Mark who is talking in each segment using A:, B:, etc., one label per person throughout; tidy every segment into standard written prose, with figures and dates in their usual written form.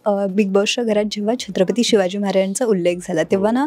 A: Big बॉसच्या घरात जेव्हा छत्रपती शिवाजी महाराजांचा उल्लेख झाला तेव्हा ना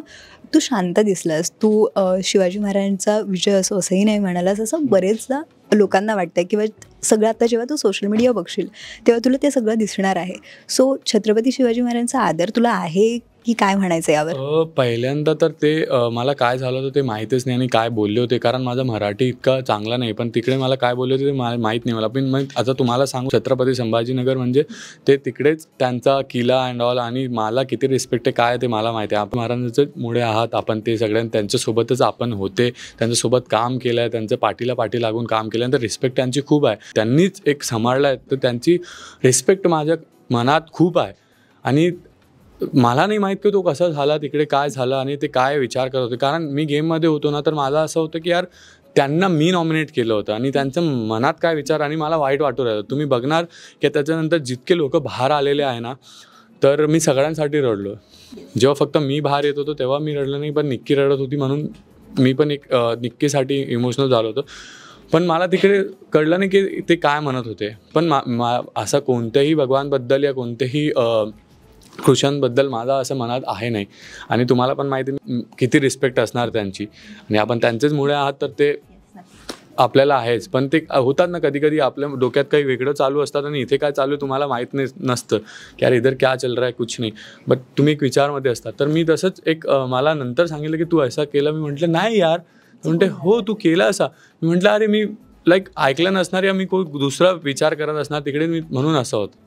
A: तू शांत दिसलास. तू शिवाजी महाराजांचा विजय असो असंही नाही म्हणालास, असं बरेचदा लोकांना वाटतं किंवा सगळं आता जेव्हा तू सोशल मीडिया बघशील तेव्हा तुला ते सगळं दिसणार आहे. सो छत्रपती शिवाजी महाराजांचा आदर तुला आहे की काय म्हणायचं यावर?
B: पहिल्यांदा तर ते मला काय झालं होतं ते माहीतच नाही आणि काय बोलले होते, कारण माझा मराठी इतका चांगला नाही. पण तिकडे मला काय बोलले होते ते मला माहीत नाही. मला पण मग आता तुम्हाला सांगू, छत्रपती संभाजीनगर म्हणजे ते तिकडेच त्यांचा किल्ला अँड ऑल, आणि मला किती रिस्पेक्ट आहे काय ते मला माहिती आहे. आपण महाराजांचे मुळे आहात आपण, ते सगळ्यांना त्यांच्यासोबतच आपण होते, त्यांच्यासोबत काम केलं आहे, त्यांचं पाठीला पाठी लागून काम केलं, तर रिस्पेक्ट त्यांची खूप आहे. त्यांनीच एक सांभाळलं आहे, तर त्यांची रिस्पेक्ट माझ्या मनात खूप आहे. आणि मला नाही माहीत की तो कसा झाला, तिकडे काय झालं आणि ते काय विचार करत होते. कारण मी गेममध्ये होतो ना, तर माझं असं होतं की यार त्यांना मी नॉमिनेट केलं होतं आणि त्यांचं मनात काय विचार, आणि मला वाईट वाटू राहिलं. तुम्ही बघणार की त्याच्यानंतर जितके लोक बाहेर आलेले आहे ना, तर मी सगळ्यांसाठी रडलो. जेव्हा फक्त मी बाहेर येत होतो तेव्हा मी रडलो नाही, पण निक्की रडत होती म्हणून मी पण एक निक्कीसाठी इमोशनल झालो होतो. पण मला तिकडे कळलं नाही की ते काय म्हणत होते. पण असं कोणत्याही भगवानबद्दल या कोणत्याही कृष्णांबद्दल माझा असं मनात आहे नाही. आणि तुम्हाला पण माहिती किती रिस्पेक्ट असणार त्यांची, आणि आपण त्यांचेच मुळे आहात, तर ते आपल्याला आहेच. पण ते होतात ना कधी कधी आपल्या डोक्यात काही वेगळं चालू असतात आणि इथे काय चालू आहे तुम्हाला माहीत नसतं की यार इधर क्या चल रहा है, कुछ नाही. बट तुम्ही एक विचारमध्ये असतात. तर मी तसंच एक मला नंतर सांगितलं की तू असं केलं. मी म्हटलं नाही यार. म्हणते हो तू केला असा. मी म्हटलं अरे मी ऐकलं नसणार या मी कोण दुसरा विचार करत असणार तिकडे, मी म्हणून असं होतं.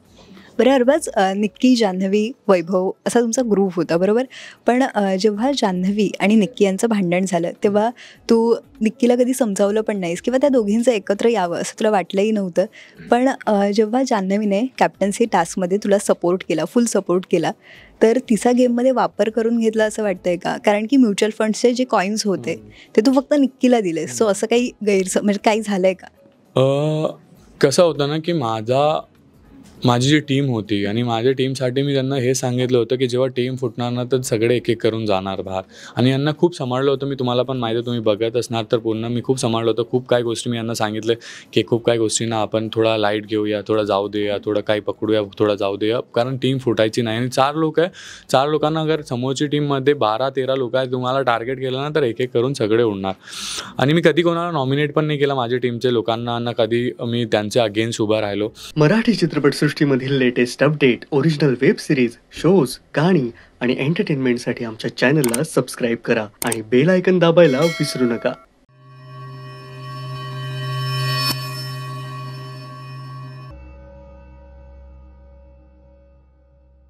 A: बरं अरबाज, निक्की, जान्हवी, वैभव असा तुमचा ग्रुप होता बरोबर. पण जेव्हा जान्हवी आणि निक्की यांचं भांडण झालं तेव्हा तू निक्कीला कधी समजावलं पण नाहीस किंवा त्या दोघींचं एकत्र यावं असं तुला वाटलंही नव्हतं. पण जेव्हा जान्हवीने कॅप्टन्सी टास्कमध्ये तुला सपोर्ट केला, फुल सपोर्ट केला, तर तिचा गेममध्ये वापर करून घेतला असं वाटतंय का? कारण की म्युच्युअल फंड्सचे जे कॉईन्स होते ते तू फक्त निक्कीला दिलेस. सो असं काही म्हणजे काही झालं आहे का?
B: कसं होतं ना की माझी जी टीम होती आणि माझ्या टीमसाठी मी त्यांना हे सांगितलं होतं की जेव्हा टीम फुटणार ना तर सगळे एक एक करून जाणार बाहेर. आणि यांना खूप सांभाळलं होतं मी. तुम्हाला पण माहिती आहे, तुम्ही बघत असणार तर पूर्ण मी खूप सांभाळलं होतं. खूप काही गोष्टी मी यांना सांगितलं की खूप काही गोष्टींना आपण थोडा लाईट घेऊया, थोडा जाऊ देऊया, थोडं काही पकडूया, थोडं जाऊ देऊया, कारण टीम फुटायची नाही. आणि 4 लोक आहे, 4 लोकांना अगर समोरची टीममध्ये 12-13 लोक आहे, तुम्हाला टार्गेट केलं ना तर एक एक करून सगळे उडणार. आणि मी कधी कोणाला नॉमिनेट पण नाही केलं माझ्या टीमच्या लोकांना, ना कधी मी त्यांच्या अगेन्स्ट उभा राहिलो.
C: मराठी चित्रपटसृष्टीमधील latest update, original web series, shows, गाणी आणि एंटरटेनमेंटसाठी आमच्या चॅनलला सबस्क्राईब करा आणि बेल आयकन दाबायला विसरू नका.